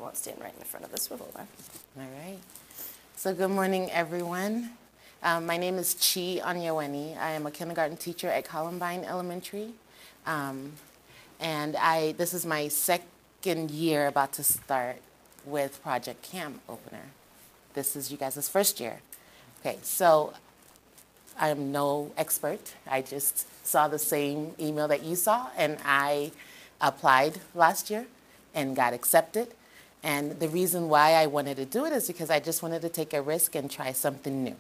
won't stand right in the front of the swivel then. All right. So good morning, everyone. My name is Onyewuenyi. I am a kindergarten teacher at Columbine Elementary. And this is my second year about to start with Project Cam Opener. This is you guys' first year. Okay, so I'm no expert. I just saw the same email that you saw, and I applied last year and got accepted. And the reason why I wanted to do it is because I just wanted to take a risk and try something new.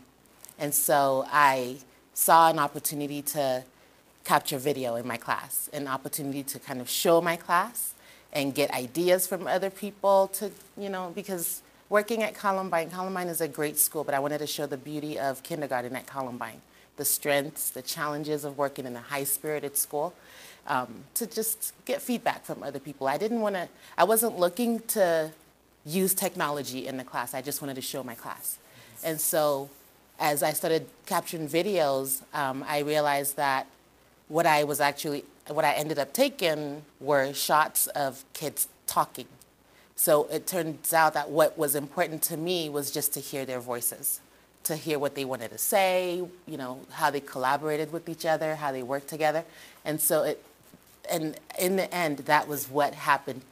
And so I saw an opportunity to capture video in my class, an opportunity to kind of show my class and get ideas from other people to, because working at Columbine is a great school, but I wanted to show the beauty of kindergarten at Columbine, the strengths, the challenges of working in a high-spirited school, to just get feedback from other people. I wasn't looking to use technology in the class. I just wanted to show my class. And so as I started capturing videos, I realized that what I ended up taking were shots of kids talking. So it turns out that what was important to me was just to hear their voices, to hear what they wanted to say, how they collaborated with each other, how they worked together. And so and in the end, that was what happened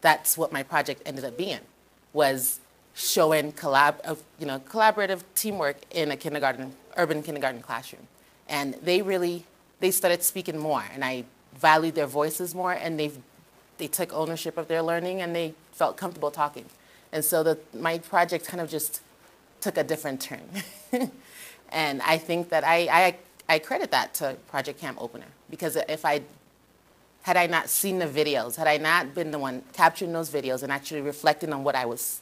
that's what my project ended up being, was showing collaborative teamwork in a urban kindergarten classroom. And they started speaking more, and I valued their voices more, and they took ownership of their learning, and they felt comfortable talking. And so my project kind of just took a different turn. And I think that I credit that to Project Cam Opener, because had I not seen the videos, had I not been the one capturing those videos and actually reflecting on what I was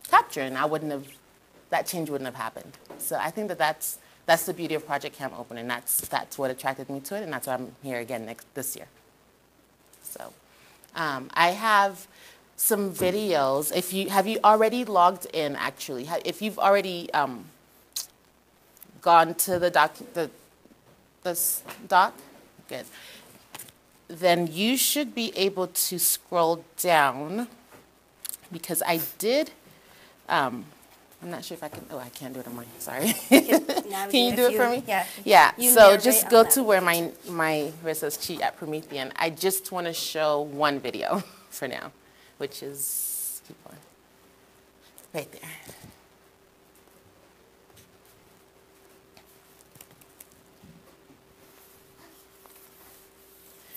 capturing, that change wouldn't have happened. So I think that's the beauty of Project Cam Opener, and that's what attracted me to it, and that's why I'm here again this year. So I have some videos. Have you already logged in, actually? If you've already gone to the doc, good. Then you should be able to scroll down, because I did, I'm not sure if I can, I can't do it on mine, sorry. Can you do it for me? Yeah. Yeah, so just go to where where it says Cheat at Promethean. I just want to show one video for now, which is, keep on, right there.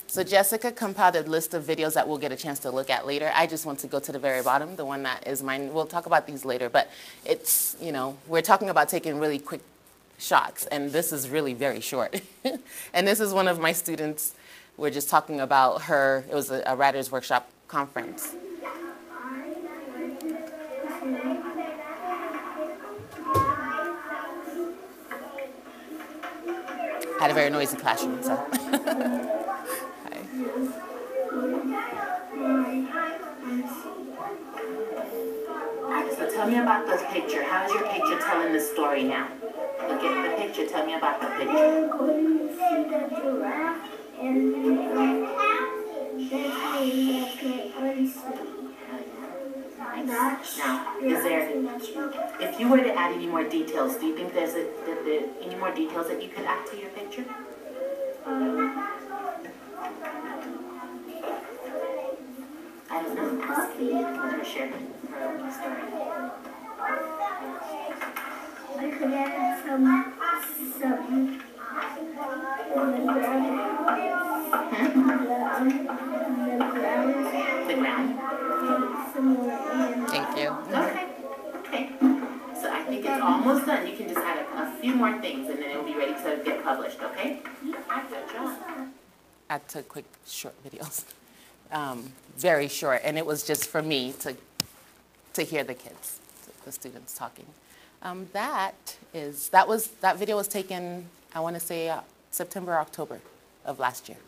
So Jessica compiled a list of videos that we'll get a chance to look at later. I just want to go to the very bottom, the one that is mine. We'll talk about these later, but it's, we're talking about taking really quick shots, and this is really very short. And this is one of my students. We're just talking about it was a writer's workshop conference. I had a very noisy classroom, so. So tell me about this picture. How is your picture telling the story now? Look at the picture. Tell me about the picture. We're going to see the giraffe and Now, if you were to add any more details, do you think there's any more details that you could add to your picture? I don't know. Let her share her story. I could add some The ground. Thank you. Okay. So I think it's almost done. You can just add a few more things, and then it'll be ready to get published, okay? Good job. Add to quick, short videos. Very short, and it was just for me to hear the kids, the students talking. That video was taken, I want to say September, October of last year.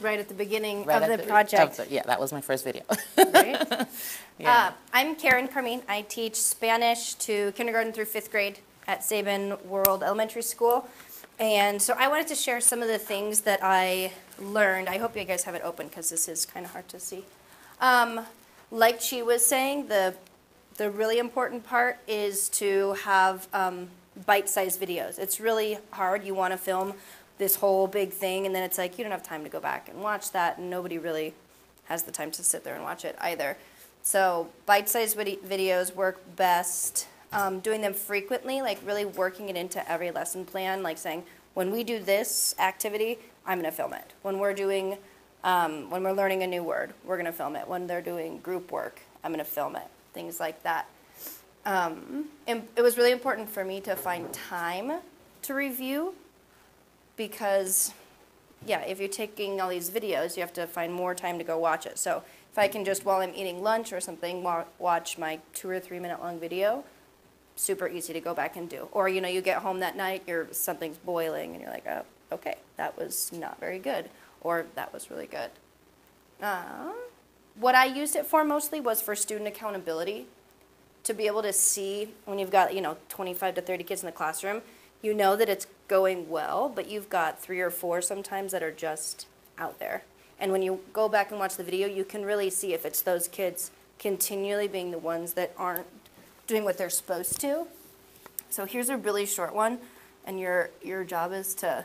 Right at the beginning of the project. Yeah, that was my first video. Right. Yeah. I'm Carmean. I teach Spanish to kindergarten through 5th grade at Sabin World Elementary School. And so I wanted to share some of the things that I learned. I hope you guys have it open because this is kind of hard to see. Like she was saying, the really important part is to have bite-sized videos. It's really hard. You want to film this whole big thing, and then it's like you don't have time to go back and watch that, and nobody really has the time to sit there and watch it either. So bite-sized videos work best. Doing them frequently, like really working it into every lesson plan, like saying, when we do this activity, I'm going to film it. When we're doing, when we're learning a new word, we're going to film it. When they're doing group work, I'm going to film it. Things like that. And it was really important for me to find time to review because, yeah, if you're taking all these videos, you have to find more time to go watch it. So if I can just, while I'm eating lunch or something, watch my 2 or 3 minute long video, super easy to go back and do. Or, you know, you get home that night, something's boiling, and you're like, oh, okay, that was not very good. Or that was really good. What I used it for mostly was for student accountability. To be able to see when you've got, 25 to 30 kids in the classroom, you know that it's going well, but you've got 3 or 4 sometimes that are just out there. And when you go back and watch the video, you can really see if it's those kids continually being the ones that aren't doing what they're supposed to. So here's a really short one, and your job is to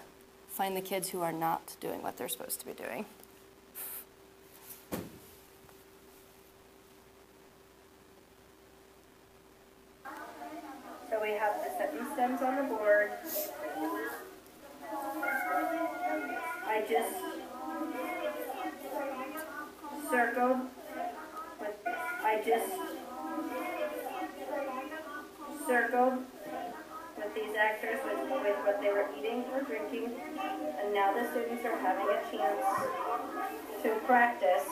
find the kids who are not doing what they're supposed to be doing. So we have the sentence stems on the board. I just circled with these actors with what they were eating or drinking, and now the students are having a chance to practice.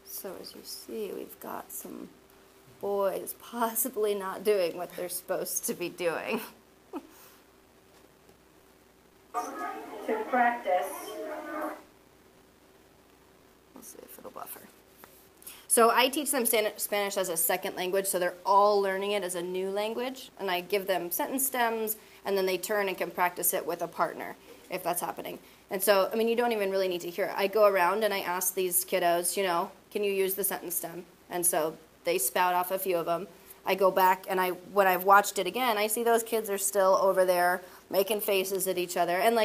So as you see, we've got some boys possibly not doing what they're supposed to be doing. To practice. We'll see if it'll buffer. So I teach them Spanish as a second language, so they're all learning it as a new language, and I give them sentence stems, and then they turn and can practice it with a partner, if that's happening. And so, I mean, you don't even really need to hear it. I go around and I ask these kiddos, can you use the sentence stem? And so they spout off a few of them. I go back, and when I've watched it again, I see those kids are still over there making faces at each other. And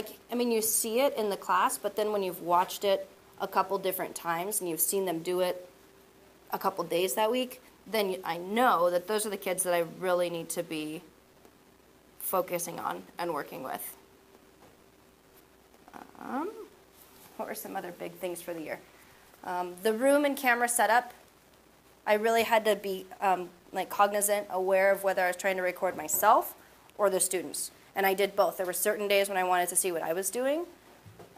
you see it in the class, but then when you've watched it a couple different times and you've seen them do it a couple days that week, then I know that those are the kids that I really need to be focusing on and working with. What were some other big things for the year? The room and camera setup, I really had to be cognizant, aware of whether I was trying to record myself or the students. And I did both. There were certain days when I wanted to see what I was doing.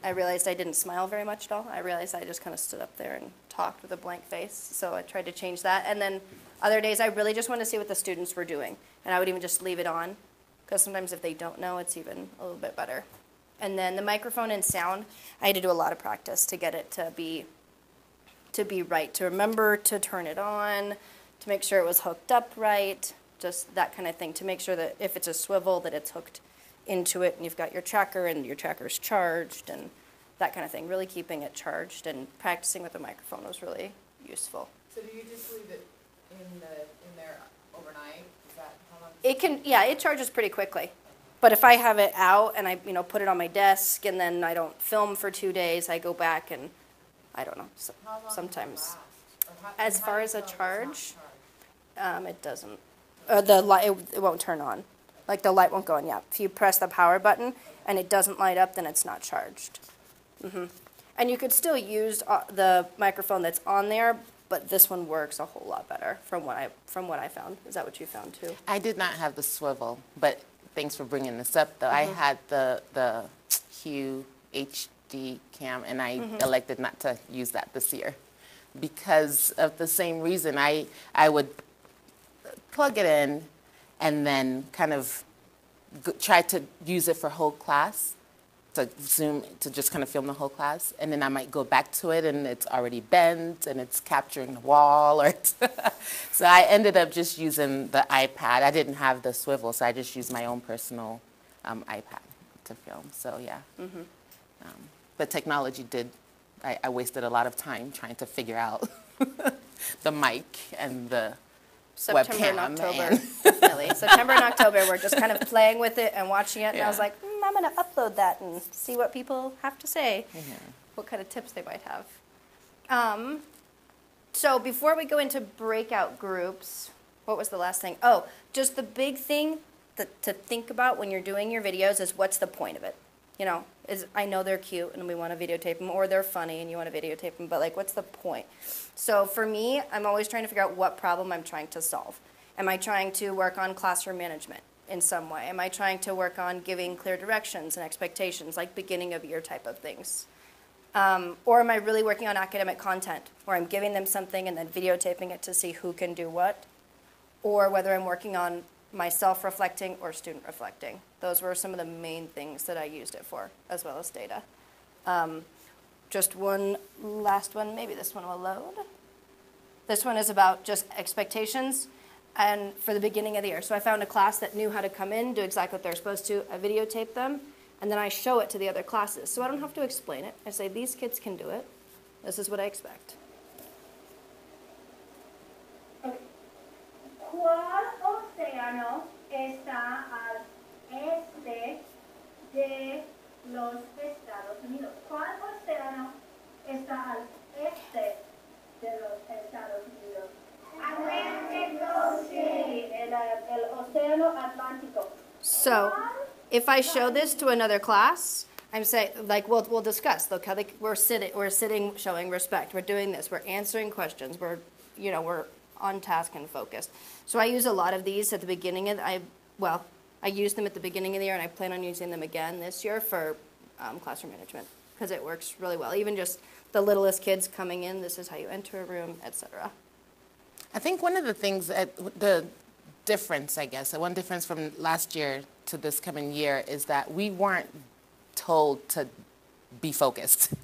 I realized I didn't smile very much at all. I realized I just kind of stood up there and talked with a blank face. So I tried to change that. And then other days I really just wanted to see what the students were doing. And I would even just leave it on, because sometimes if they don't know, it's even a little bit better. And then the microphone and sound, I had to do a lot of practice to get it to be right, to remember to turn it on, to make sure it was hooked up right, just that kind of thing, to make sure that if it's a swivel that it's hooked into it and you've got your tracker and your tracker's charged and that kind of thing. Really keeping it charged and practicing with the microphone was really useful. So do you just leave it in there overnight? Is that how long? It charges pretty quickly. But if I have it out and I put it on my desk and then I don't film for 2 days, I go back and I don't know. Sometimes. As far as a charge, it doesn't. The light it won't turn on. Like the light won't go on. Yeah. If you press the power button and it doesn't light up, then it's not charged. And you could still use the microphone that's on there, but this one works a whole lot better from what I found. Is that what you found too? I did not have the swivel, but thanks for bringing this up, though. I had the Hue HD cam, and I elected not to use that this year because of the same reason. I would plug it in and then kind of try to use it for whole class, to Zoom, to just kind of film the whole class, and then I might go back to it and it's already bent and it's capturing the wall, or so I ended up just using the iPad. I didn't have the swivel, so I just used my own personal iPad. to film. So yeah. But technology did, I wasted a lot of time trying to figure out the mic and the September webcam. and October, definitely. September and October, we're just kind of playing with it and watching it, and I was like, I'm going to upload that and see what people have to say, what kind of tips they might have. So before we go into breakout groups, what was the last thing? Oh, just the big thing to think about when you're doing your videos is what's the point of it? You know, I know they're cute and we want to videotape them, or they're funny and you want to videotape them, but like, what's the point? So for me, I'm always trying to figure out what problem I'm trying to solve. Am I trying to work on classroom management in some way? Am I trying to work on giving clear directions and expectations, like beginning of year type of things? Or am I really working on academic content, where I'm giving them something and then videotaping it to see who can do what? Or whether I'm working on myself reflecting or student reflecting. Those were some of the main things that I used it for, as well as data. Just one last one, maybe this one will load. This one is about just expectations and for the beginning of the year. So I found a class that knew how to come in, do exactly what they're supposed to. I videotape them, and then I show it to the other classes. So I don't have to explain it. I say, these kids can do it. This is what I expect. ¿Cuál océano está al este de los Estados Unidos? ¿Cuál océano está al este de los Estados Unidos? Atlántico. Sí, el océano Atlántico. So if I show this to another class, I'm saying, like, we'll discuss. Look how we're sitting, showing respect. We're doing this. We're answering questions. We're on task and focused. So I use a lot of these at the beginning of, I used them at the beginning of the year, and I plan on using them again this year for classroom management, because it works really well. Even just the littlest kids coming in, this is how you enter a room, etc. I think one of the things, the difference, I guess, one difference from last year to this coming year is that we weren't told to be focused.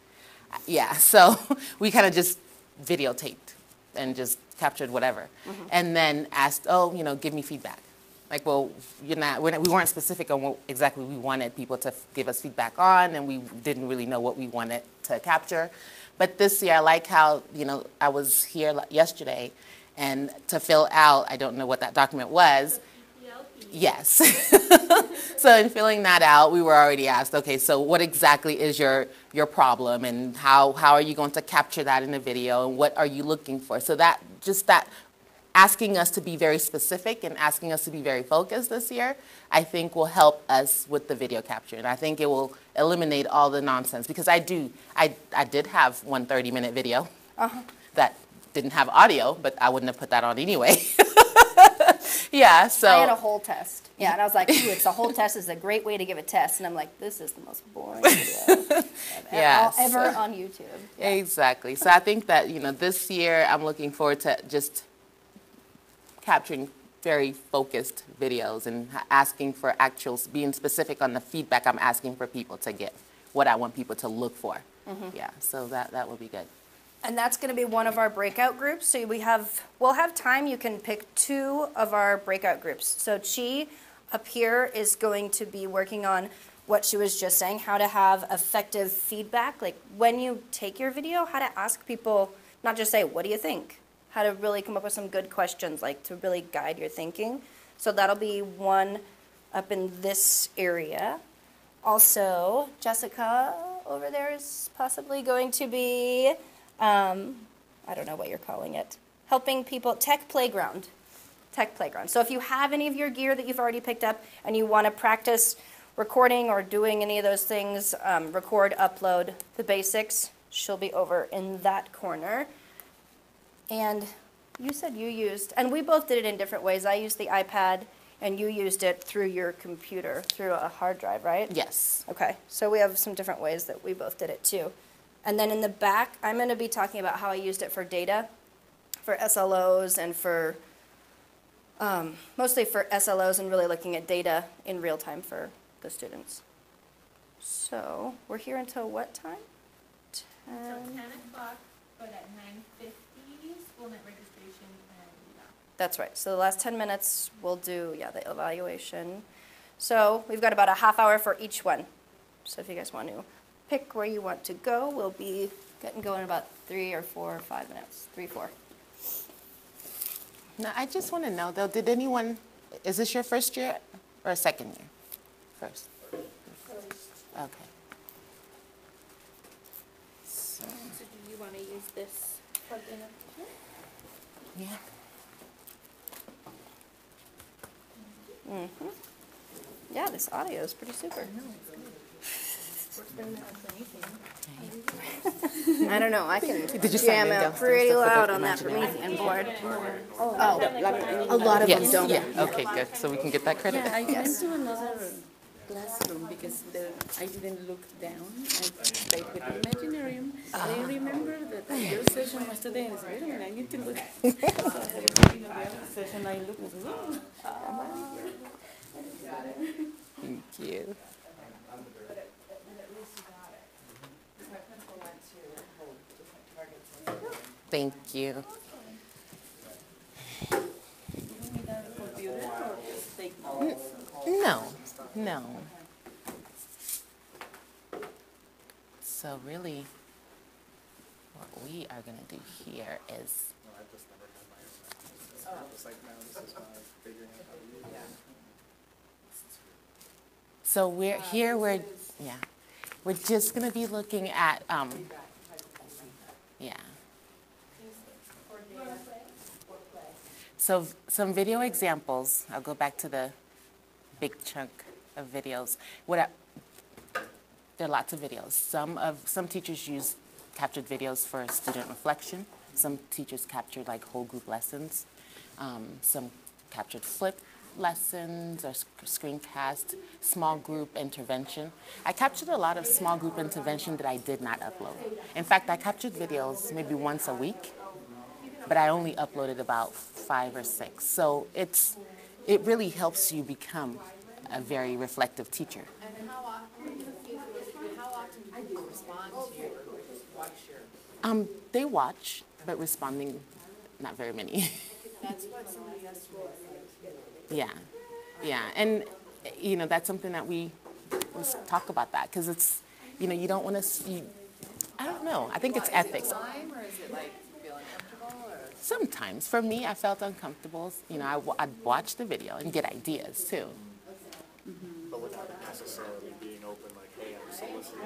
Yeah, so we kind of just videotaped and just captured whatever, and then asked, give me feedback. Like, well, we weren't specific on what exactly we wanted people to give us feedback on, and we didn't really know what we wanted to capture. But this year, I like how, I was here yesterday, and to fill out, I don't know what that document was. Yes. So in filling that out, we were already asked, okay, so what exactly is your problem, and how are you going to capture that in a video, and what are you looking for? So that asking us to be very specific and asking us to be very focused this year, I think will help us with the video capture. And I think it will eliminate all the nonsense, because I did have one 30-minute video that didn't have audio, but I wouldn't have put that on anyway. Yeah, so I had a whole test. Yeah, and I was like, ooh, it's a whole test. Is a great way to give a test. And I'm like, this is the most boring video ever on YouTube. Yeah. Exactly. So I think that, this year I'm looking forward to just capturing very focused videos and asking for being specific on the feedback I'm asking for people to get, what I want people to look for. Yeah, so that will be good. And that's going to be one of our breakout groups. So we'll have time. You can pick 2 of our breakout groups. So Chi up here is going to be working on what she was just saying, how to have effective feedback. Like when you take your video, how to ask people, not just say, what do you think? How to really come up with some good questions, like to really guide your thinking. So that'll be one up in this area. Also, Jessica over there is possibly going to be, I don't know what you're calling it, helping people, tech playground. So if you have any of your gear that you've already picked up and you want to practice recording or doing any of those things, record, upload, the basics, she'll be over in that corner. And you said you used, and we both did it in different ways. I used the iPad, and you used it through your computer, through a hard drive, right? Yes. Okay, so we have some different ways that we both did it too. And then in the back, I'm going to be talking about how I used it for data, for SLOs, and for, mostly for SLOs and really looking at data in real time for the students. So we're here until what time? Until 10 o'clock, but at 9:50, school net registration and That's right. So the last 10 minutes we'll do, the evaluation. So we've got about a half hour for each one. So if you guys want to pick where you want to go, we'll be getting going in about 3 or 4 or 5 minutes. 3, 4. Now, I just want to know, though, did anyone, is this your first year or second year? First. Okay. So, So do you want to use this plug-in up here? yeah. Yeah, this audio is pretty super. I don't know, I can Did you sign jam in out downstairs pretty for the loud on that imaginary? Promethean board. A lot of them Yes, don't. yeah, okay, good. So we can get that credit? I went to another classroom because I didn't look down. I stayed with the Imaginarium. I remember that your session was today, and I said, wait a minute, I need to look. So at the beginning of the other session, I looked and I said, oh. Thank you. Thank you. You need a computer or just take notes? No, no. So really, what we are going to do here is, so we're here, we're just going to be looking at, yeah. So some video examples. I'll go back to the big chunk of videos. There are lots of videos. Some teachers use captured videos for student reflection. Some teachers captured like whole group lessons. Some captured flip lessons or screencast, small group intervention. I captured a lot of small group intervention that I did not upload. In fact, I captured videos maybe once a week, but I only uploaded about 5 or 6. So it really helps you become a very reflective teacher. And how often do people respond to you or watch your? They watch, but responding, not very many. That's what somebody else will. Yeah, and that's something that let's talk about that, because it's, you don't want to. I don't know. I think it's ethics. Is it time or is it like you feel uncomfortable or? Sometimes, for me, I felt uncomfortable. I'd watch the video and get ideas too. But without necessarily being open, like, hey, I'm soliciting.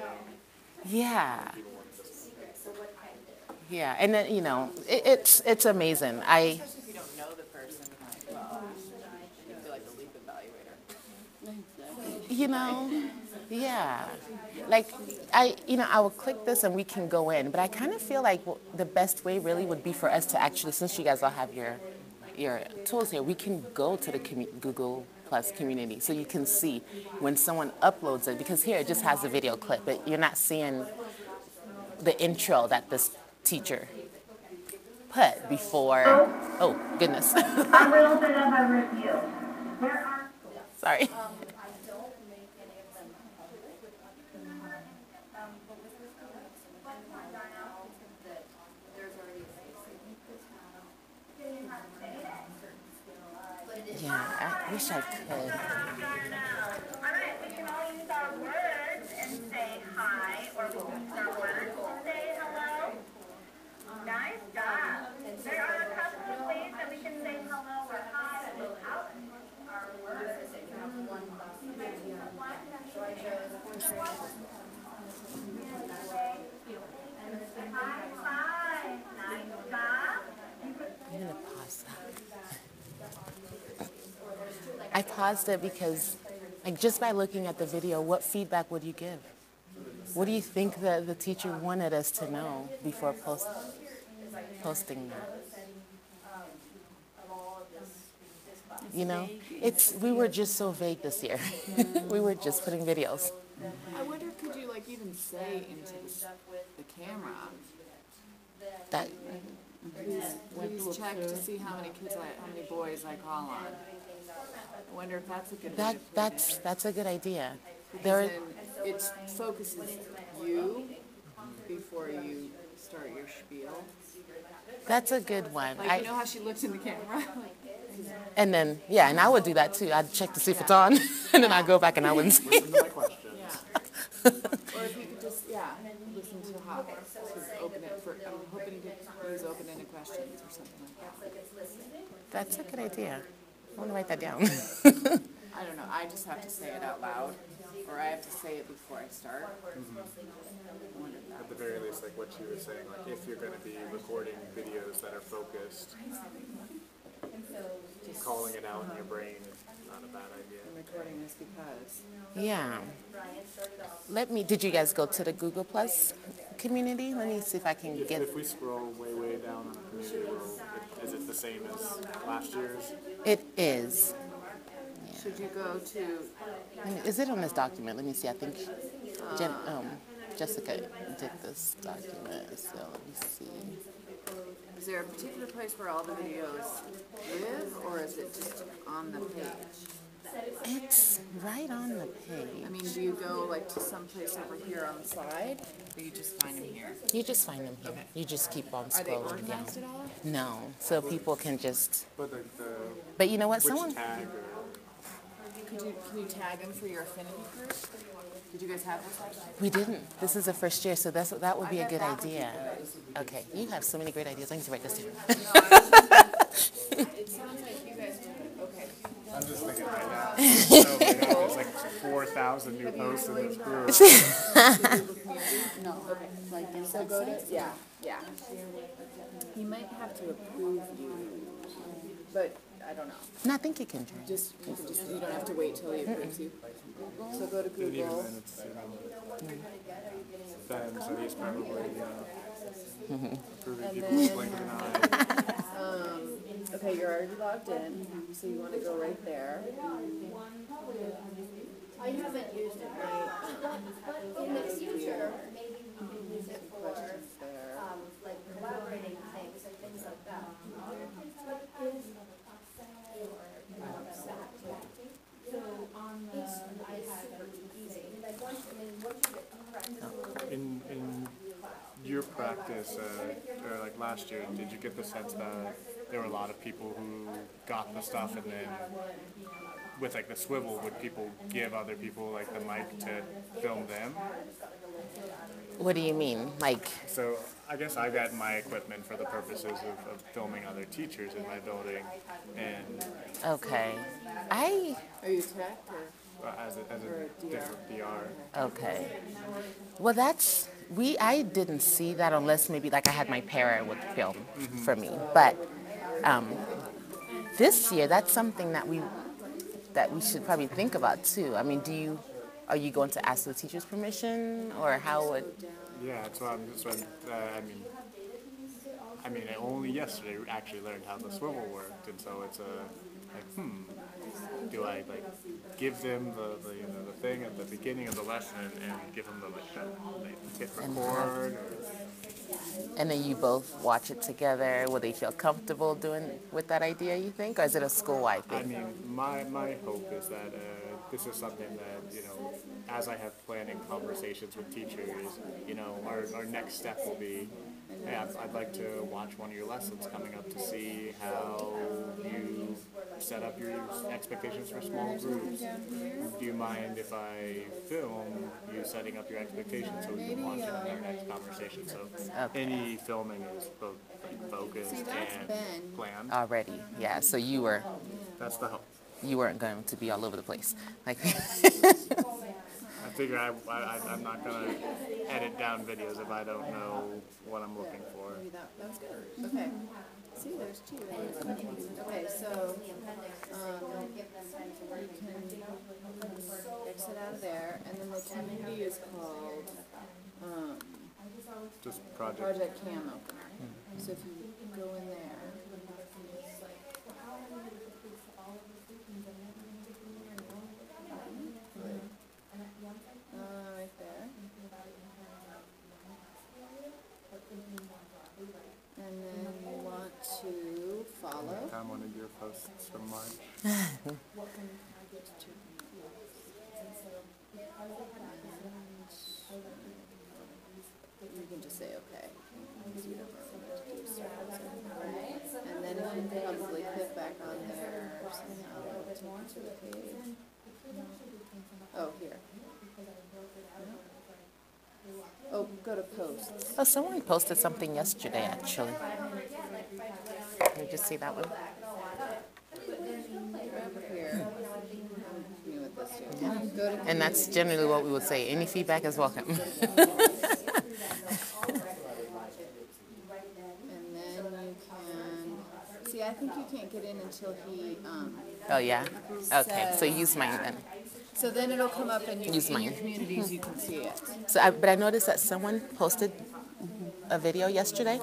Yeah. Yeah, and then, it's amazing. Especially if you don't know the person, like, well, you feel like the leap evaluator. Yeah. Like, I will click this and we can go in, but I kind of feel like the best way really would be for us to actually, since you guys all have your tools here, we can go to the Google Plus community so you can see when someone uploads it, because here it just has a video clip, but you're not seeing the intro that this teacher put before. Oh, goodness. A little bit of a review. There are Sorry. Yeah, I wish I could. All right, we can all use our words and say hi, or we can use our words and say hello. Nice job. There are a couple of ways that we can say hello or hi without our words. Hi, nice job. I'm going to pause that. I paused it because, just by looking at the video, what feedback would you give? What do you think that the teacher wanted us to know before posting that? We were just so vague this year. We were just putting videos. I wonder, could you like even say into the camera, That please check to see how many boys I call on. I wonder if that's a good way to put it. that's a good idea. Because then it focuses you before you start your spiel. That's a good one. Like, you know how she looks in the camera? And then, yeah, and I would do that too. I'd check to see if it's on, and then I'd go back and I wouldn't see. Listen to my questions. Yeah. Or if you could just, listen to how, to open it for, I'm hoping to use open-ended questions or something like that. That's a good idea. I want to write that down. I don't know, I just have to say it out loud, or I have to say it before I start. I wonder if that At the very least, like what you were saying, like if you're going to be recording videos that are focused, calling it out in your brain is not a bad idea. I'm recording this because. Yeah. Did you guys go to the Google Plus community? Let me see if I can get. If we scroll way down on the community roll, is it the same as last year's? It is. Should you go to, Is it on this document? Let me see. I think Jessica did this document, so let me see. is there a particular place where all the videos live, or is it just on the page? It's right on the page. I mean, do you go like to some place over here on the side, or you just find them here? You just find them here. Okay. You just keep on Are they scrolling down. organized at all? No, so people can just. But like But you know what? which Someone. tag or Can you tag them for your affinity group? Did you guys have this last year? We didn't. This is the first year, so that would be a good idea. Okay, you have so many great ideas. I need to write this down. It sounds like you guys were, okay. I'm just thinking right now. So there's like 4,000 new posts in this group. No, like in So go to, yeah. He might have to approve you, but I don't know. No, I think you can try. You don't have to wait till he approves you. So go to And even Google. then, it's Ben, so he's probably approving people's blinking eyes. Okay, you're already logged in, so you want to go right there. I haven't used it, but in the future, maybe we can use it for, Questions there. like collaborating things and things like that. So on the iPad, it's easy. Like once you get practice. In your practice, or like last year, did you get the sense that there were a lot of people who got the stuff and then with like the swivel, would people give other people like the mic to film them? What do you mean? Like, So I guess I got my equipment for the purposes of filming other teachers in my building, and okay. Are you tech or? as a different DR. Okay. Well, I didn't see that unless maybe like I had my para would film for me. But this year, that's something that we should probably think about too. I mean, are you going to ask the teacher's permission, or how would? Yeah, that's why I mean, I only yesterday actually learned how the swivel worked, and so it's do I like give them the thing at the beginning of the lesson and give them the hit record? Or? And then you both watch it together. Will they feel comfortable doing with that idea, you think, or is it a school-wide I thing? mean, my hope is that this is something that, as I have planning conversations with teachers, our next step will be, hey, I'd like to watch one of your lessons coming up to see how you set up your expectations for small groups. Do you mind if I film you setting up your expectations so we can watch it in our next conversation? So any filming is both focused and planned. Already, yeah. So That's the hope. you weren't going to be all over the place, like. I figure I'm not going to edit down videos if I don't know what I'm looking for. That's good. Okay. See, there's two. Okay, so you can exit out of there, and then the community is called Just project. Project Cam Opener. So if you go in there. Right there. And then you want to follow. Found one of your posts from March. You can just say okay, because you don't really need to do certain. And then if you probably click back on there. to the page. Oh, here. Oh, go to posts. Oh, someone posted something yesterday, actually. Can you just see that one? Here. Me with this too. Go to And that's generally what we would say. Any feedback is welcome. And then you can, see, I think you can't get in until he, Oh, yeah? Okay, so use mine then. so then it'll come up and you, Use in your mine. communities, you can see it. So, but I noticed that someone posted a video yesterday.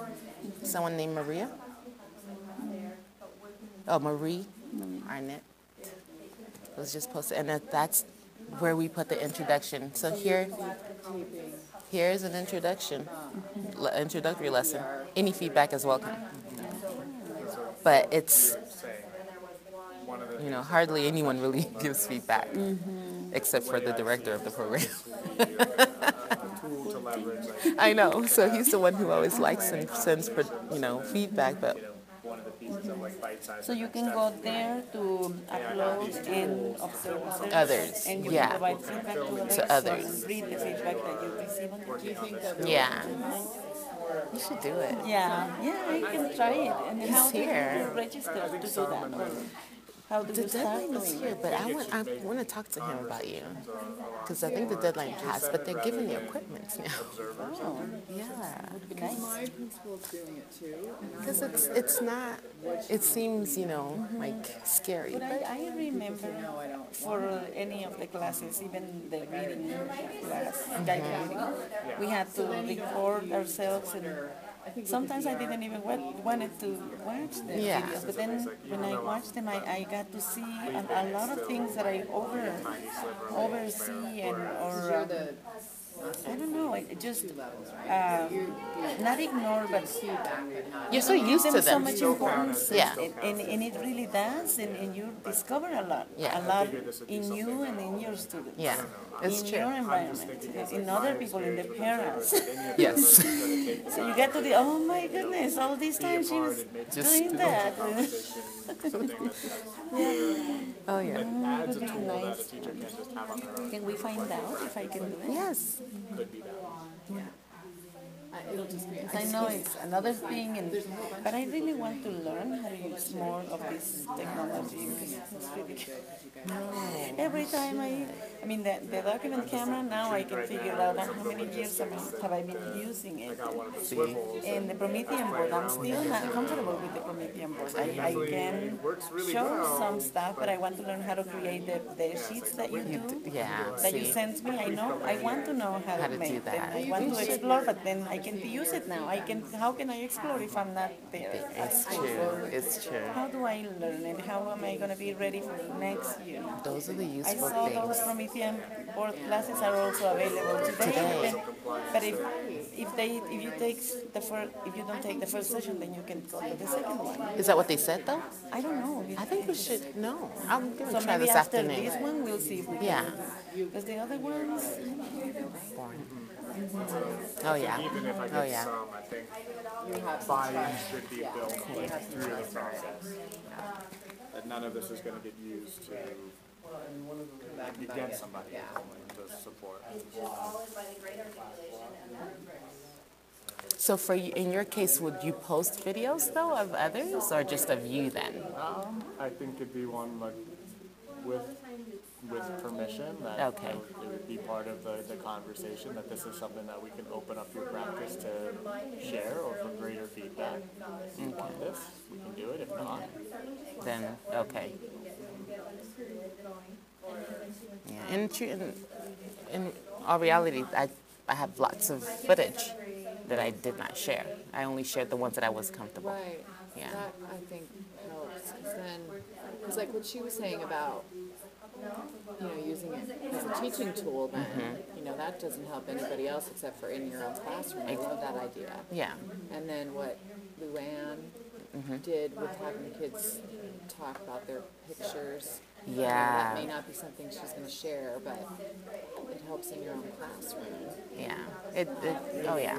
Someone named Maria. Oh, Marie Arnett. It was just posted, and that's where we put the introduction. So here's an introduction, introductory lesson. Any feedback is welcome. But it's, you know, hardly anyone really gives feedback, except for the director of the program. Tool to leverage, I know. So he's the one who always likes and sends, you know, feedback. But one of the pieces of like bite-sized. So you can go there to upload and observe Others, and you yeah. can provide feedback to others. and read the feedback that you receive. Do you think that yeah, you should do it. Yeah, I can try it. And how do here. you register to do that? Or how do The you start deadline is doing here, it? but I want to talk to him about you, because I think the deadline passed, but they're giving the equipment now. Oh, Yeah, because my principal's doing it too. because it's not. It seems, you know, like scary. But I remember for any of the classes, even the reading class, guided reading, we had to record ourselves, and sometimes I didn't even wanted to watch the Yeah. videos. But then when I watched them, I got to see a lot of things that I oversee and or. I don't know. I just not ignore, but You're so used to them so them. much importance. Yeah. And it really does, and you discover a lot in you and in your students. Yeah, it's in true. your environment, in other people, in the parents. Yes. So you get to the, oh my goodness, all this time she was doing that. Oh yeah. Adds a tool that a teacher can't just have on their own. Can we find out if I can do it? Yes. Could be that. It'll just be, I know it's another thing, but I really want to learn how to use more of this technology because it's really good. Every time I mean the document camera, now I can figure out how many years have I been using it. And the Promethean board, I'm still not comfortable with the Promethean board. I can show some stuff, but I want to learn how to create the sheets that you do. Yeah. That you See. send me. I want to know how to do make them. that. I want to explore, but then I can use it now. How can I explore if I'm not there? It's true. It's true. How do I learn it? How am I going to be ready for next year? Those are the I useful saw those things. Promethean board classes are also available today. But if you don't take the first session, then you can go to the second one. Is that what they said though? I don't know. I think we should know. I'm gonna So try maybe this after afternoon. this one, we'll see if we Yeah. can. Because the other ones, Boring. Oh yeah. Even if I Oh get yeah. some, I think buy-in should be built through the process. That none of this is going to get used to get somebody to support. So for you, in your case, would you post videos though of others or just of you then? I think it'd be one like with permission that Okay. it would be part of the conversation that this is something that we can open up your practice to share or for greater feedback. If you want this, we can do it. If not, Then okay. Yeah. In all reality, I have lots of footage that I did not share. I only shared the ones that I was comfortable. right, Yeah. that I think helps, because then, it's like what she was saying about, using it as a teaching tool, then, that doesn't help anybody else except for in your own classroom. I love that idea. Yeah. And then what Luann did with having the kids talk about their pictures. Yeah. That may not be something she's going to share, but it helps in your own classroom. Yeah. Oh yeah.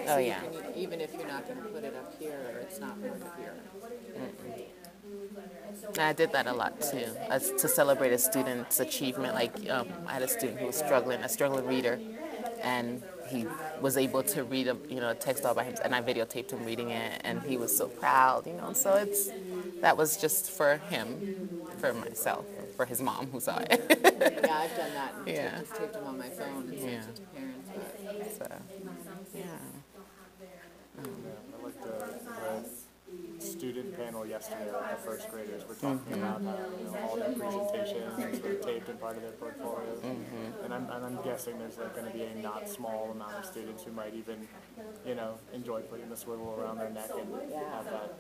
Oh yeah. Even if you're not going to put it up here, or it's not part of your I did that a lot too, as to celebrate a student's achievement. Like I had a student who was a struggling reader, and he was able to read a text all by himself, and I videotaped him reading it, and he was so proud. So that was just for him, for myself, for his mom who saw it. Yeah, I've done that. And Yeah. just taped them on my phone and sent Yeah. it to parents. But So, yeah. I like the student panel yesterday, like the first graders were talking about how all their presentations were taped and part of their portfolios. And I'm guessing there's like going to be a not small amount of students who might even, enjoy putting the swivel around their neck and have that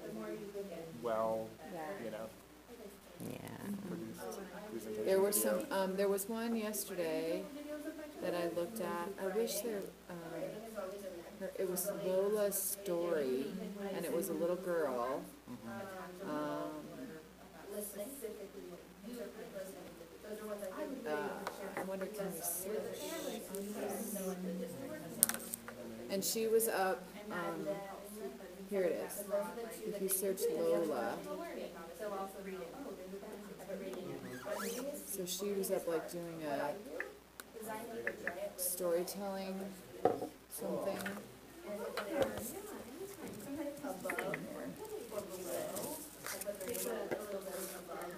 produced presentation. there was one yesterday that I looked at. I wish it was Lola's story, and it was a little girl. I wonder, can we search on this? And she was up, here it is. If you search Lola. So she was up like doing a storytelling something.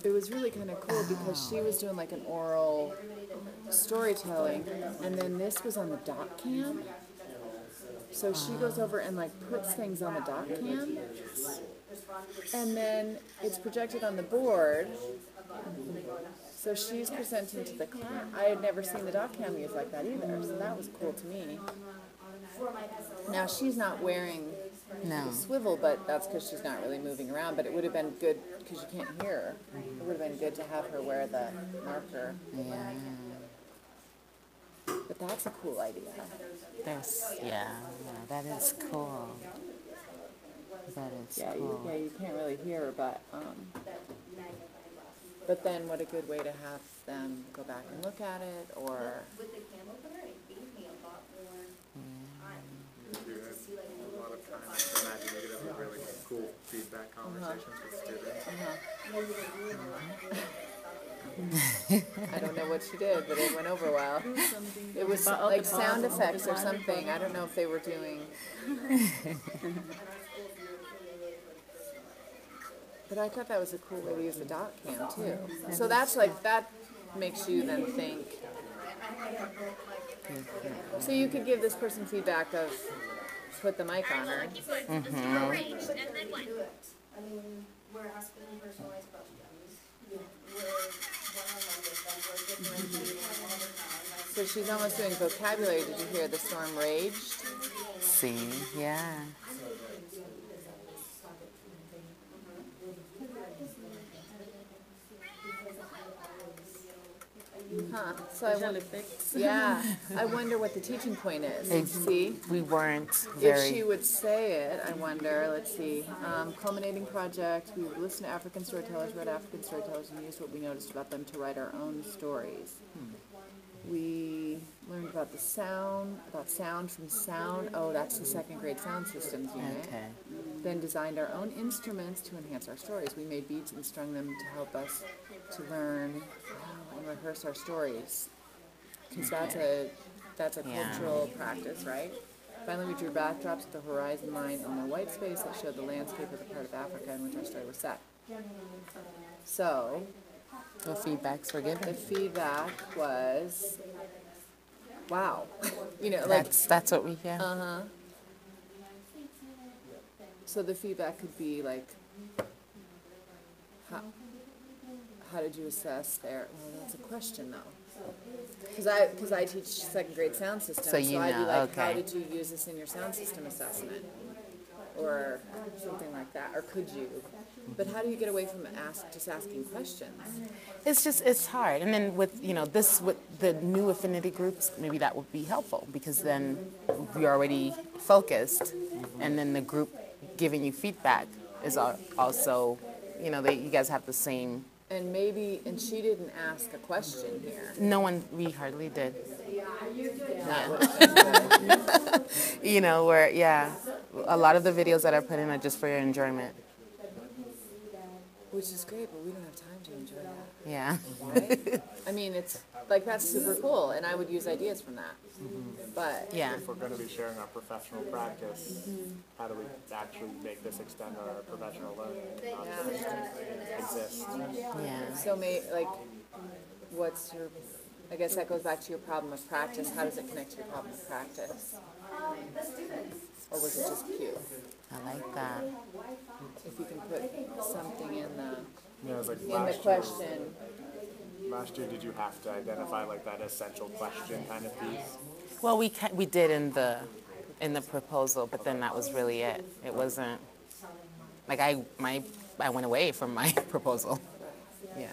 It was really kind of cool because she was doing like an oral storytelling, and then this was on the dot cam. So she goes over and like puts things on the dot cam, and then it's projected on the board. So she's presenting to the class. I had never seen the dot cam used like that either, so that was cool to me. Now she's not wearing the swivel, but that's because she's not really moving around. But it would have been good because you can't hear her. It would have been good to have her wear the marker. Yeah. But that's a cool idea. That is cool. That is cool. You can't really hear her, but then what a good way to have them go back and look at it, or With the cam opener, it gave me a lot more time. You had a lot of time. I can imagine you could have really cool feedback conversations with students. I don't know what she did, but it went over well. It was like sound effects or something. I don't know if they were doing. But I thought that was a cool way to use the dot cam too. So that's like, that makes you then think. So you could give this person feedback of, put the mic on her. And then what? I mean, we're asking personalized questions. We're one-on-one with them, we're differentiating all the time. So she's almost doing vocabulary. Did you hear the storm raged? See, yeah. Huh. So I wonder what the teaching point is. See? We weren't If she very. would say it, I wonder, let's see, culminating project, we listened to African storytellers, read African storytellers, and used what we noticed about them to write our own stories. We learned about sound from sound. Oh, that's the second grade sound systems unit. Okay. Then designed our own instruments to enhance our stories. We made beats and strung them to help us to learn and rehearse our stories. Because that's a cultural practice, right? Finally, we drew backdrops with the horizon line on the white space that showed the landscape of the part of Africa in which our story was set. So, The feedbacks were given. the feedback was, wow. That's what we hear. So the feedback could be like, how did you assess their, well, that's a question though. Because I teach second grade sound system, So so I'd be like, how okay. did you use this in your sound system assessment? Or something like that, or could you? But how do you get away from just asking questions? It's hard. And then with the new affinity groups, maybe that would be helpful because then we're already focused, and then the group giving you feedback is also, you guys have the same. And she didn't ask a question here. We hardly did. That would have been good. A lot of the videos that are put in are just for your enjoyment. Which is great, but we don't have time to enjoy that, Yeah. right? I mean, it's like that's super cool, and I would use ideas from that. But Yeah. If we're going to be sharing our professional practice, how do we actually make this extend our professional learning, not just exist? Yeah. so, what's your? I guess that goes back to your problem of practice. How does it connect to your problem of practice? Or was it just cute? I like that. If you can put something in You know, it's like the question. last year, did you have to identify like that essential question kind of piece? Well, we did in the proposal, but then that was really it. It wasn't like I went away from my proposal. Yeah.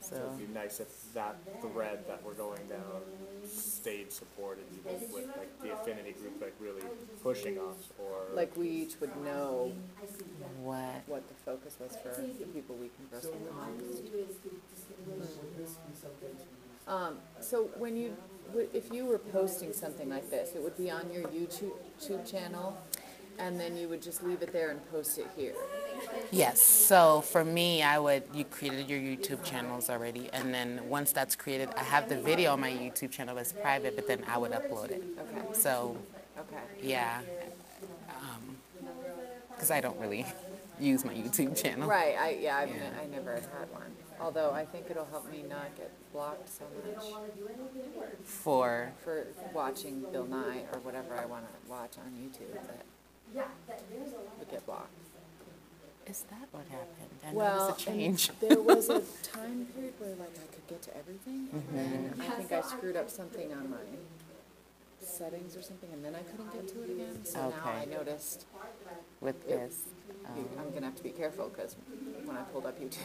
So It'd be nice if that thread that we're going down stayed supported, even with like the affinity group like really pushing us, or Like we each would know what? what the focus was for the people we converse with the most. So when if you were posting something like this, it would be on your YouTube channel, and then you would just leave it there and post it here. Yes. So for me, you created your YouTube channels already, and then once that's created, I have the video on my YouTube channel that's private, but then I would upload it. Okay. So Okay. yeah, because I don't really use my YouTube channel. Right. I never had one. Although I think it'll help me not get blocked so much For for watching Bill Nye or whatever I want to watch on YouTube that would get blocked. is that what happened? I Well, noticed a change. and there was a time period where like I could get to everything, and I think I screwed up something on my settings or something, and then I couldn't get to it again. So now I Okay. noticed With this. I'm gonna have to be careful because when I pulled up YouTube,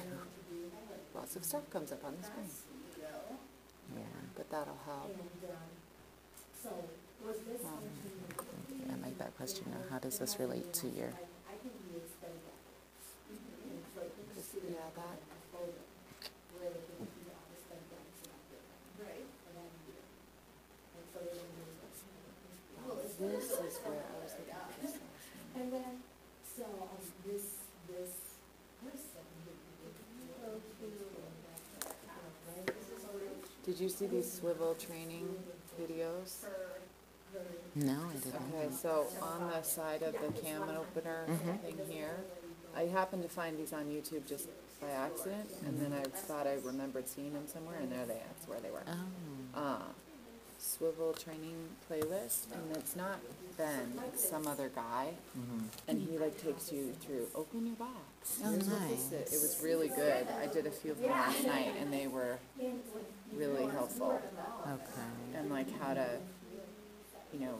lots of stuff comes up on the screen. Yeah. But that'll help. I like that question now. How does this relate to your? Yeah, that. This is where I was looking for this last one. And then, so, this person. Did you see these swivel training videos? No, I didn't. Okay, so on the side of the cam opener thing here, I happened to find these on YouTube just by accident, and then I thought I remembered seeing them somewhere, and that's where they were. Oh. Swivel training playlist, and it's not Ben, it's some other guy, and he like takes you through, open your box. Oh, Here's what this nice. is. It was really good. I did a few of them last night, and they were really helpful. Okay. And like how to, you know,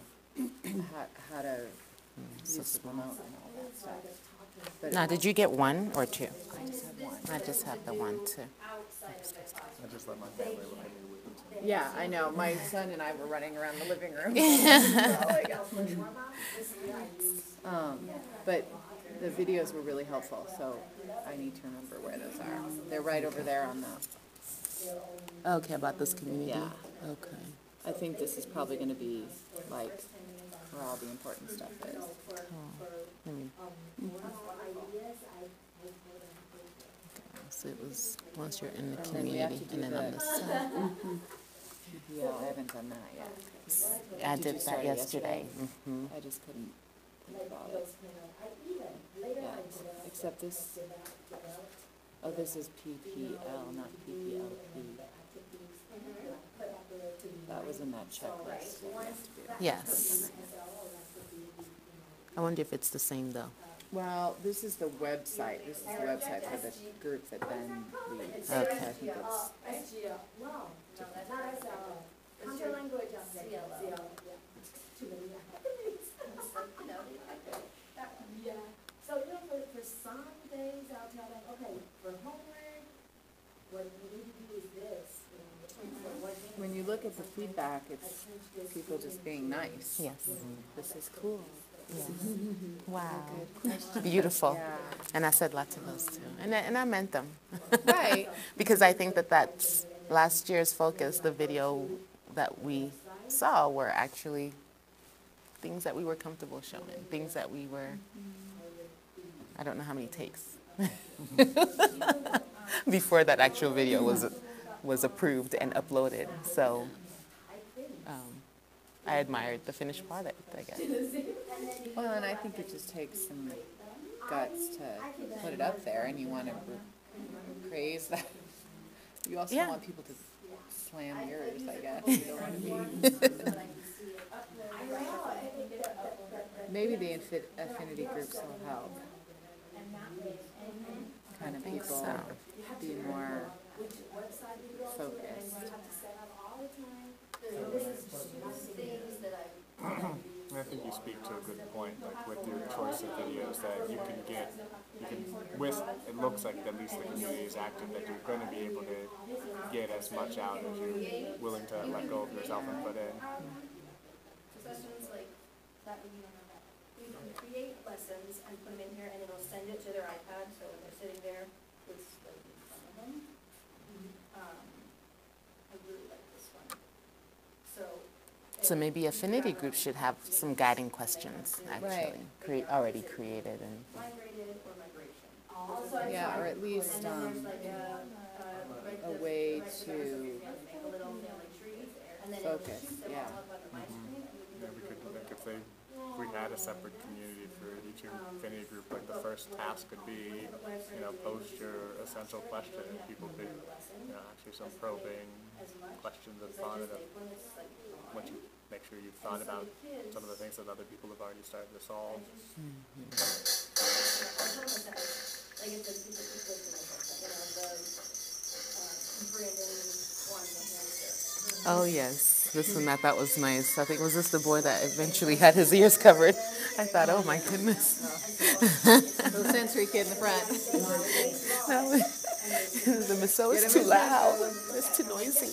how to use the remote and all that stuff. But Now, did you get one or two? I just had one. I just have the one too. I just let my family look at me with Yeah, I know. My son and I were running around the living room. But the videos were really helpful, so I need to remember where those are. They're right over there on the. Okay, about this community. Yeah. Okay. I think this is probably going to be like where all the important stuff is. Let me. So it was once you're in the And then we have community, to do and then on the- the side. Yeah, I haven't done that yet. I Did did you that start it yesterday. I just couldn't think about it. Yeah, except this. Oh, this is PPL, not PPLP. That was in that checklist. that we have to do. Yes. I wonder if it's the same though. Well, this is the website. This is the website for the group that Ben leads. Okay. I think it's Counter language of CLO. Yeah. So, for some days, I'll tell them, okay, for homework, what you need to do is this. when you look at the feedback, it's people just being nice. Yes. This is cool. Wow. Beautiful. Yeah. And I said lots of those too. And I meant them. Right. Because I think that's last year's focus. The video that we saw were actually things that we were comfortable showing, things that we were, I don't know how many takes before that actual video was approved and uploaded. So I admired the finished product, I guess. Well, and I think it just takes some guts to put it up there, and you want to praise that. You also don't want people to slam yours, I guess. You don't want to be. Maybe the affinity groups will help. Kind of people be more focused. I think you speak to a good point, like with your choice of videos, that you can with, it looks like at least the community is active, that you're going to be able to get as much out as you're willing to let go of yourself and put in. Sessions like that, you can create lessons and put them in here, and it'll send it to their iPad, so when they're sitting there, it's like in front of them. I really like this one. So maybe affinity groups should have some guiding questions, actually, already created. And migrated or migration. Yeah, or at least a way to focus, yeah. Yeah, we could, like, if we had a separate community for each affinity group, like the first task could be, post your essential question, and people could, actually some probing questions and thought of once you make sure you've thought about some of the things that other people have already started to solve. oh yes, this one I thought was nice. I think was this the boy that eventually had his ears covered? I thought, oh my goodness. The sensory kid in the front. The Miso is too loud. It's too noisy.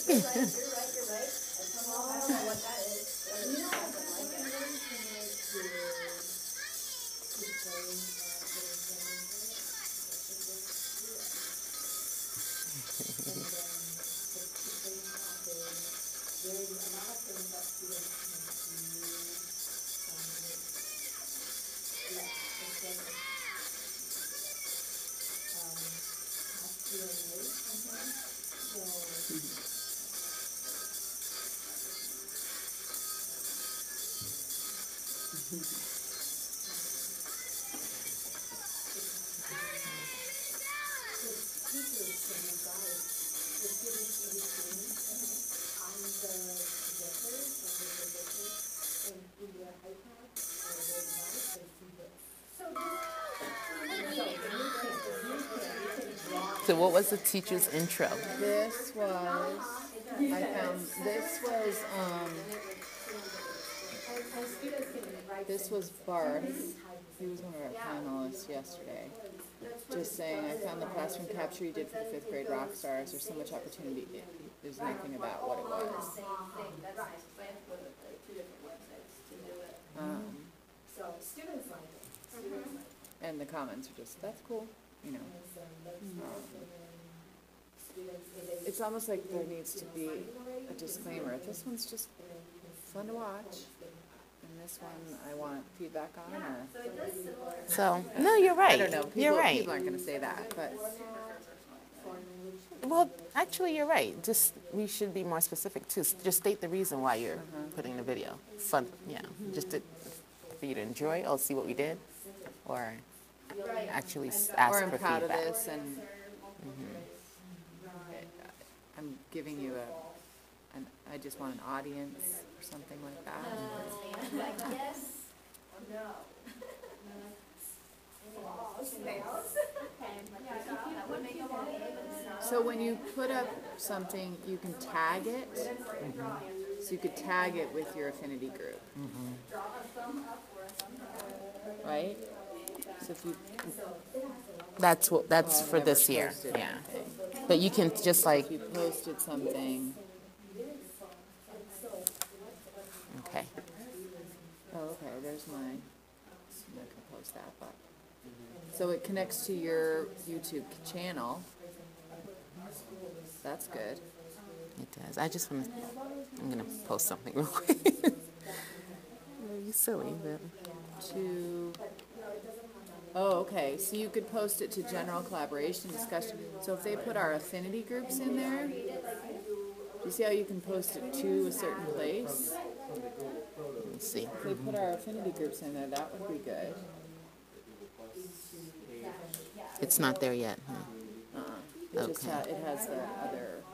So what was the teacher's intro? This was Barth. He was one of our panelists yesterday. Just saying, I found the classroom capture you did for the 5th grade rock stars. There's so much opportunity. There's nothing about what it was. And the comments are just, that's cool, it's almost like there needs to be a disclaimer. This one's just fun to watch, and this one I want feedback on. Or So, no, you're right. I don't know. You're right. People aren't going to say that, but Well, actually, you're right. Just we should be more specific too. Just state the reason why you're putting the video. Fun, just for you to enjoy. Oh, see what we did, or actually ask or I'm for proud feedback. of this, and I'm giving you I just want an audience or something like that. Yes or no? So when you put up something, you can tag it. So you could tag it with your affinity group. Right? So if you That's for never this year. posted Yeah, anything. but you can just like If you posted something, okay. oh, okay, there's my, I'm not gonna post that, but. So it connects to your YouTube channel. That's good. It does. I'm gonna post something real quick. You're silly, but To Oh, okay, so you could post it to general collaboration discussion. So if they put our affinity groups in there, do you see how you can post it to a certain place? Let's see. If they put our affinity groups in there, that would be good. It's not there yet. It just Okay. it has the other.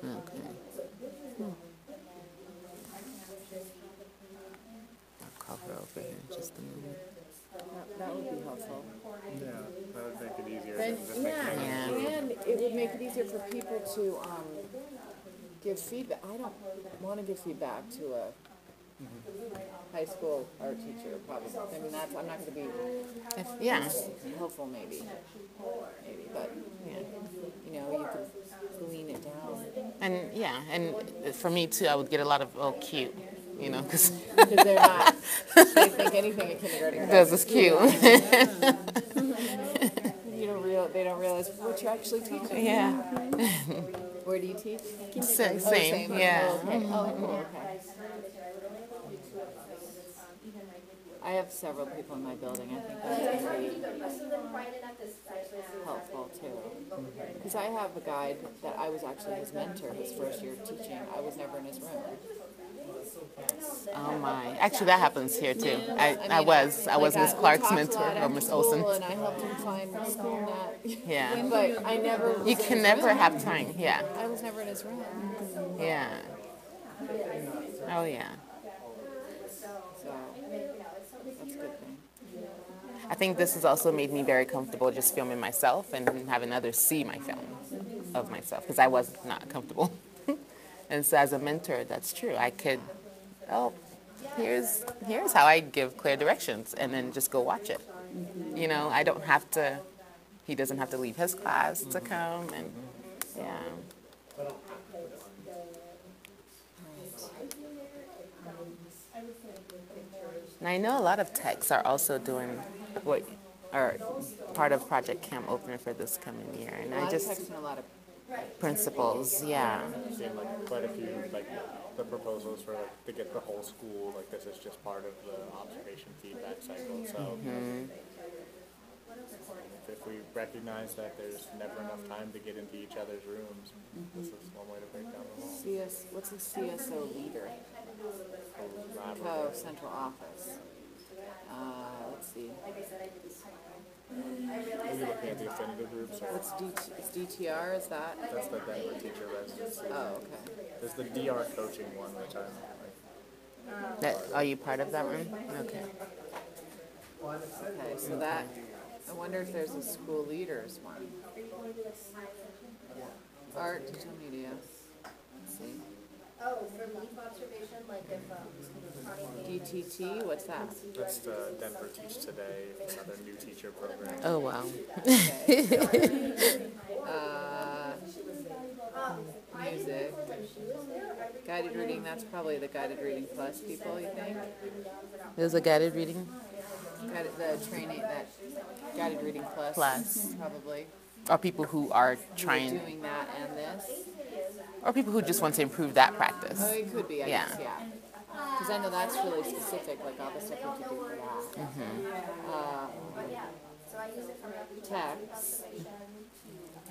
Okay. I'll call her over here in just a moment. That would be helpful. Yeah, that would make it easier Then, than just making it. Yeah. and it would make it easier for people to give feedback. I don't want to give feedback to a high school art teacher, probably. I mean, I'm not going to be Yeah. helpful, maybe, but Yeah. you know, you could lean it down And yeah, and for me too, I would get a lot of cute, you know, because because they're not. They think anything a kindergartner this is cute. They don't realize what you're actually teaching. Yeah. Where do you teach? Same. Yeah. Oh, okay. Oh, cool. Okay. I have several people in my building. I think that's going to be helpful too. Because I have a guide that I was actually his mentor his first year of teaching. I was never in his room. Oh my. Actually, that happens here too. I was Miss Clark's mentor or Miss Olsen. And I helped him find school that. Yeah. But I never. You can never have time. Yeah. I was never in his room. Yeah. Oh yeah. So that's a good thing. I think this has also made me very comfortable just filming myself and having others see my film of myself because I was not comfortable. And so as a mentor, that's true. I could, here's how I give clear directions, and then just go watch it. You know, I don't have to. He doesn't have to leave his class to come, and yeah. And I know a lot of techs are also doing what are part of Project Camp Opener for this coming year, and I just Texting a lot of principals, yeah. I've seen like quite a few like the proposals for like to get the whole school, like this is just part of the observation feedback cycle. So if we recognize that there's never enough time to get into each other's rooms, this is one way to break down the wall. What's a CSO leader? Central office. Let's see. Are you looking at the affinity groups? Or What's DTR? Is that? that's the Denver teacher residency. Oh, okay. There's the DR coaching one, which I'm like, Are you part of that one? Okay. Okay, so that. I wonder if there's a school leaders one. Art, digital media. Let's see. Oh, for leaf observation, like if, DTT, what's that? that's the Denver Teach Today, another new teacher program. Oh wow. Music. Guided reading, that's probably the guided reading plus people, you think? There's a guided reading The training, that guided reading plus. Probably. or people who are trying, Doing that and this. or people who just want to improve that practice. Oh, it could be, I Yeah. guess, yeah. Because I know that's really specific, like all the stuff you have to do for that. Text,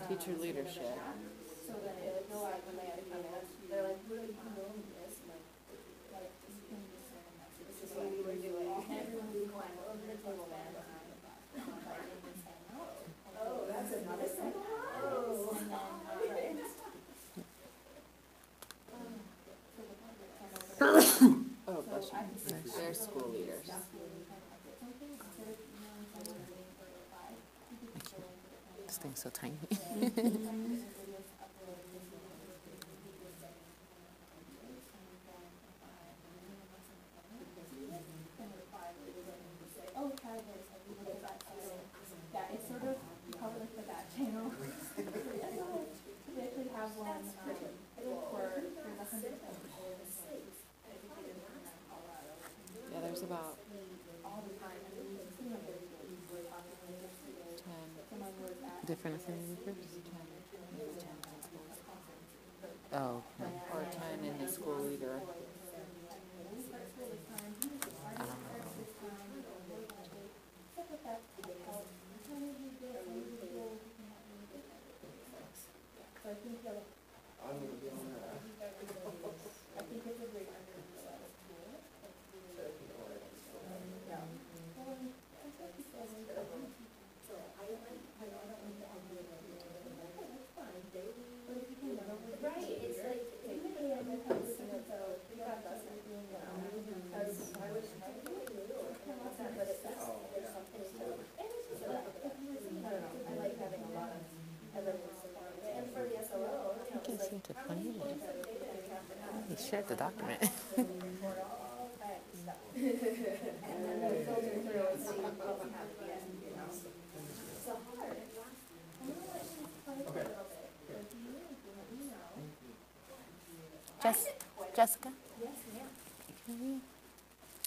teacher leadership. Oh, bless you. They're school leaders. This thing's so tiny. yeah, it's sort of probably for that channel. We actually have one, for the 100 Yeah, there's about 10. Different affinity groups? Oh, okay. Or 10 in the school leader. shared the document. Jessica?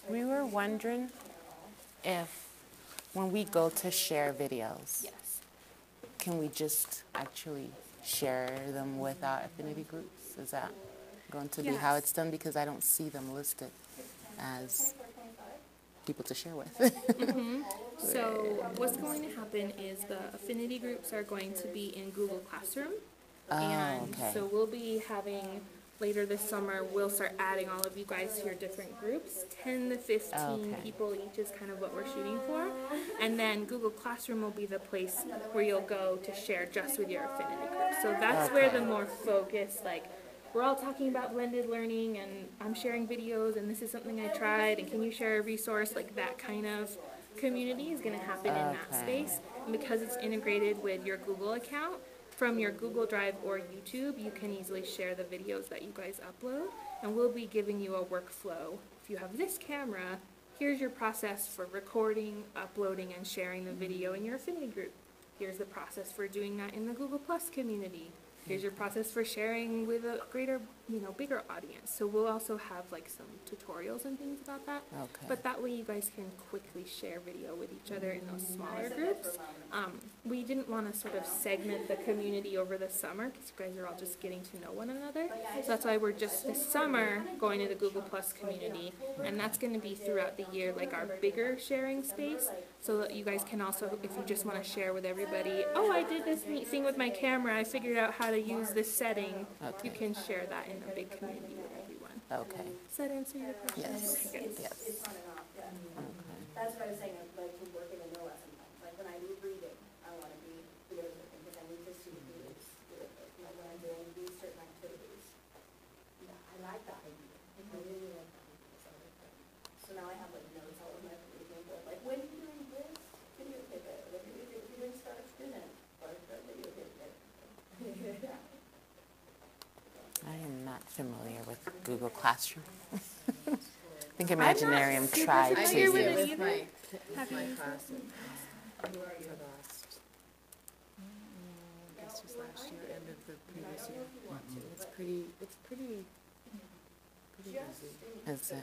We were wondering if when we go to share videos, Yes. can we just actually share them with our affinity groups? Is that going to be how Yes. it's done? Because I don't see them listed as people to share with. So what's going to happen is the affinity groups are going to be in Google Classroom. Oh, And okay. so we'll be having, later this summer, we'll start adding all of you guys to your different groups. 10 to 15 Okay. people each is kind of what we're shooting for. And then Google Classroom will be the place where you'll go to share just with your affinity group. So that's where the more focused, like, we're all talking about blended learning and I'm sharing videos and this is something I tried and can you share a resource, like that kind of community is going to happen in that Okay. space. And because it's integrated with your Google account, from your Google Drive or YouTube, you can easily share the videos that you guys upload. And we'll be giving you a workflow. If you have this camera, here's your process for recording, uploading, and sharing the video in your affinity group. Here's the process for doing that in the Google Plus community. Here's your process for sharing with a greater, bigger audience. So we'll also have like some tutorials and things about that. Okay. But that way you guys can quickly share video with each other in those smaller groups. We didn't want to sort of segment the community over the summer because you guys are all just getting to know one another. So that's why we're just this summer going to the Google Plus community. And that's going to be throughout the year, like our bigger sharing space. So that you guys can also, if you just want to share with everybody, oh, I did this neat thing with my camera, I figured out how to use this setting, Okay. you can share that in a big community with everyone. Okay. Does that answer your question? Yes. Okay, good. Yes. It's on and off, yeah. Okay. That's what I was saying, I'd like to work in a no lesson time. Like when I do reading, I want to be videos with because I need to see the videos. When I'm doing these certain activities. Yeah, I like that idea. I really like that idea. So now I have like notes all over my reading board, like when you're doing this, videotape it. When you're doing start a student, or videotape it. Yeah. I am not familiar with Google Classroom. I think Imaginarium tried I to familiar use with it it use with either? my Have you used it? class for the last, I guess just last year and the previous year. It's pretty busy. Is it?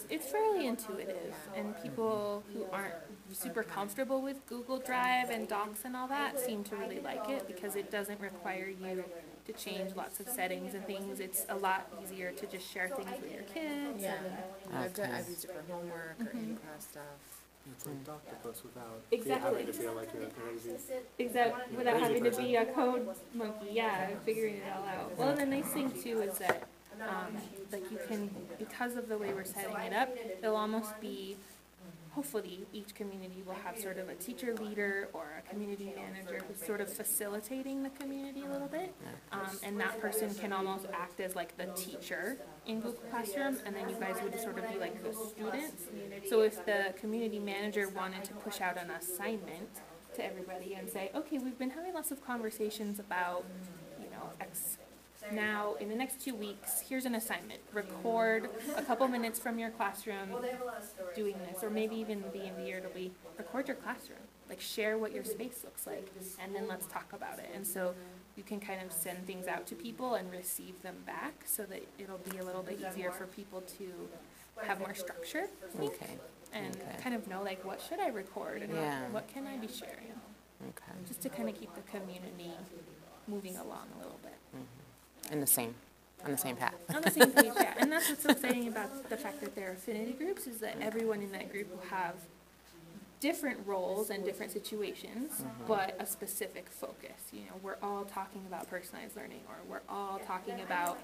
It's fairly intuitive, and people who aren't super comfortable with Google Drive and Docs and all that seem to really like it because it doesn't require you to change lots of settings and things. It's a lot easier to just share things with your kids. Yeah, Okay. I've used it for homework or in-class stuff. It's like Doctopus without Exactly. having to feel like you're crazy. Exactly, without having to be a code monkey, yeah, figuring it all out. Well, and the nice thing too is that, like you can, because of the way we're setting it up, it'll almost be, hopefully, each community will have sort of a teacher leader or a community manager who's sort of facilitating the community a little bit. And that person can almost act as like the teacher in Google Classroom, and then you guys would sort of be like the students. So if the community manager wanted to push out an assignment to everybody and say, okay, we've been having lots of conversations about, X. Now, in the next 2 weeks, here's an assignment. Record a couple minutes from your classroom doing this, or maybe even the end of the year it'll be record your classroom. Like share what your space looks like, and then let's talk about it. And so you can kind of send things out to people and receive them back so that it'll be a little bit easier for people to have more structure, I think, Okay. and Okay. kind of know like what should I record and Yeah. what can I be sharing, Okay. just to kind of keep the community moving along a little bit. On the same path. On the same page, yeah. And that's what's so exciting about the fact that they're affinity groups is that everyone in that group will have different roles and different situations, but a specific focus. We're all talking about personalized learning, or we're all talking about,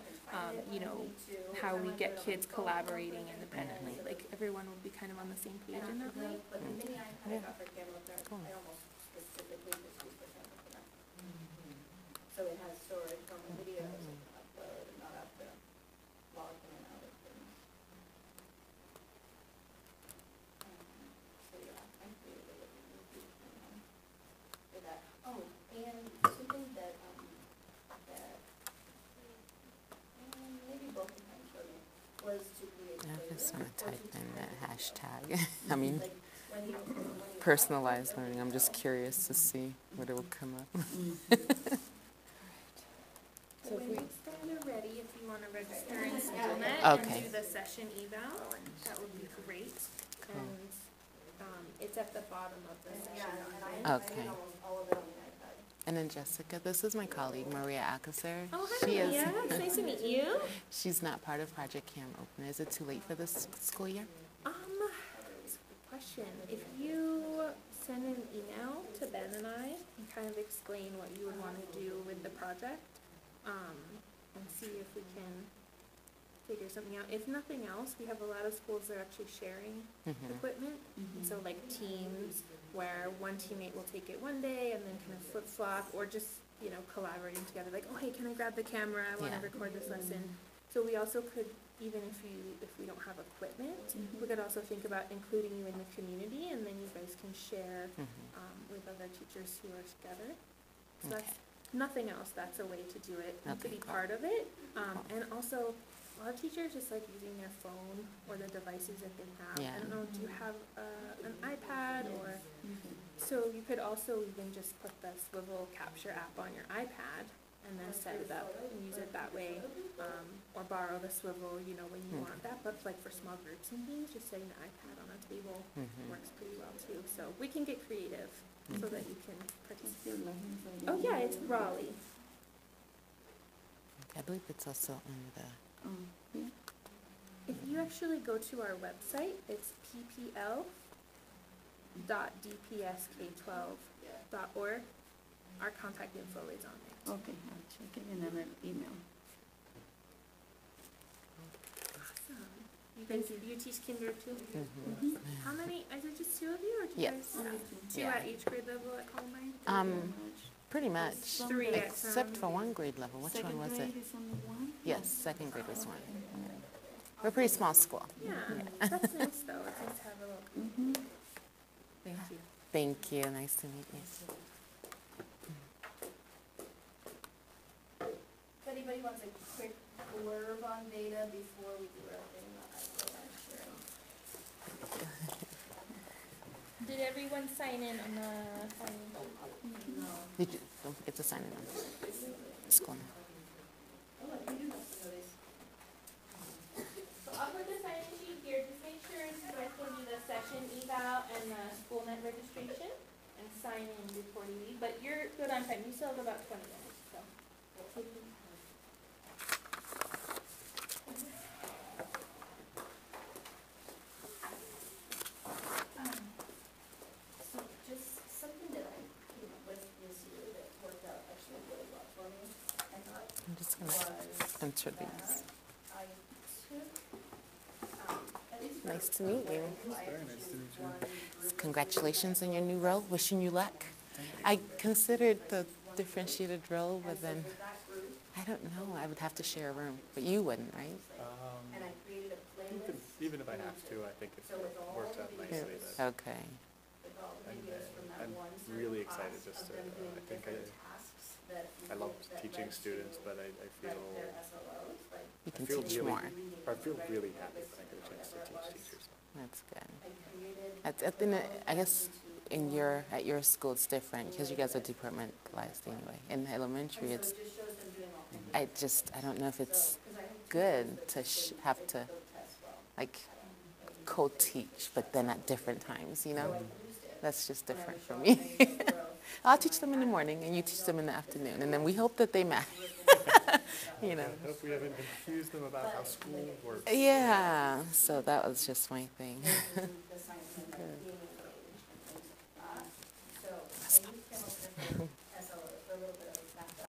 how we get kids collaborating independently. Like everyone will be kind of on the same page in that way. But the mini iPad I got for Camel, I almost specifically just used the camera for that. So it has storage from the videos I can upload and not have to log in and out of things. So yeah, I'm really looking to for that. Oh, and something that maybe both of them showed me. just want to type in that hashtag. I mean, personalized learning. I'm just curious to see what it will come up. So when you guys are ready, if you want to register in SchoolNet Okay. and do the session eval, that would be great. And it's at the bottom of the session document. Okay. And then Jessica, this is my colleague, Maria Alcacer. Oh, hi, She is, Maria. It's nice to meet you. she's not part of Project Cam Open. Is it too late for this school year? That's a good question. If you send an email to Ben and I and kind of explain what you would want to do with the project, and see if we can figure something out. If nothing else, we have a lot of schools that are actually sharing equipment. And so like teams where one teammate will take it one day and then kind of flip flop, or just, you know, collaborating together like, oh hey, can I grab the camera? I want to Yeah. record this lesson. So we also could, even if we don't have equipment, we could also think about including you in the community, and then you guys can share with other teachers who are together. So Okay. that's nothing else. That's a way to do it, to Okay, be cool. part of it. And also, a lot of teachers just like using their phone or the devices that they have. Yeah. I don't know, do you have an iPad or? So you could also even just put the swivel capture app on your iPad and then set it up and use it that way, or borrow the swivel, you know, when you want that. But like for small groups and things, just setting the iPad on a table works pretty well too. So we can get creative so that you can participate. Oh yeah, it's Raleigh. I believe it's also on the. If you actually go to our website, it's ppl.dpsk12.org. Our contact info is on there. Okay, I'll check it in an email. Awesome. You guys, you teach kinder too? How many, is it just two of you, or do you Yes. guys? Two Yeah. at each grade level at Carmean? Pretty much. Three at Except for one grade level. Which one was it? Second grade is only one? Yes, second grade was one. We're a pretty small school. Yeah, that's nice though. It's nice to have a little. Thank you. Thank you. Nice to meet you. If anybody wants a quick blurb on data before we do our thing, Did everyone sign in on the? Did you, don't forget to sign in on school now. So I'll put the sign-in sheet here. Just make sure you guys can do the session eval and the SchoolNet registration and sign in before you leave. But you're good on time. You still have about 20 minutes, so. So just something that I came up with this year that worked out actually really well for me, I thought, I'm just going was to enter these. I took, at least for Nice to meet you. Very nice to meet you. Congratulations on your new role. Wishing you luck. I considered the differentiated role, but then I don't know. I would have to share a room, but you wouldn't, right? and I created a playlist Even if I have to, I think it works out nicely. That, Okay. with all the videos from that I'm one really certain excited class just of to, them doing I think different tasks that I love that teaching led to, students, but I feel, their SLOs, like You I can feel teach really, more. I feel really happy when I get a chance to teach teachers. That's good. I created I think I guess in at your school it's different because you guys are departmentalized anyway. In elementary, it's just shows them doing all I don't know if it's good to have to like co-teach, but then at different times, you know. That's just different for me. I'll teach them in the morning and you teach them in the afternoon, and then we hope that they match. You know. I hope we haven't confused them about how school works. Yeah. So that was just my thing. the science of being engaged and things. So I used chemical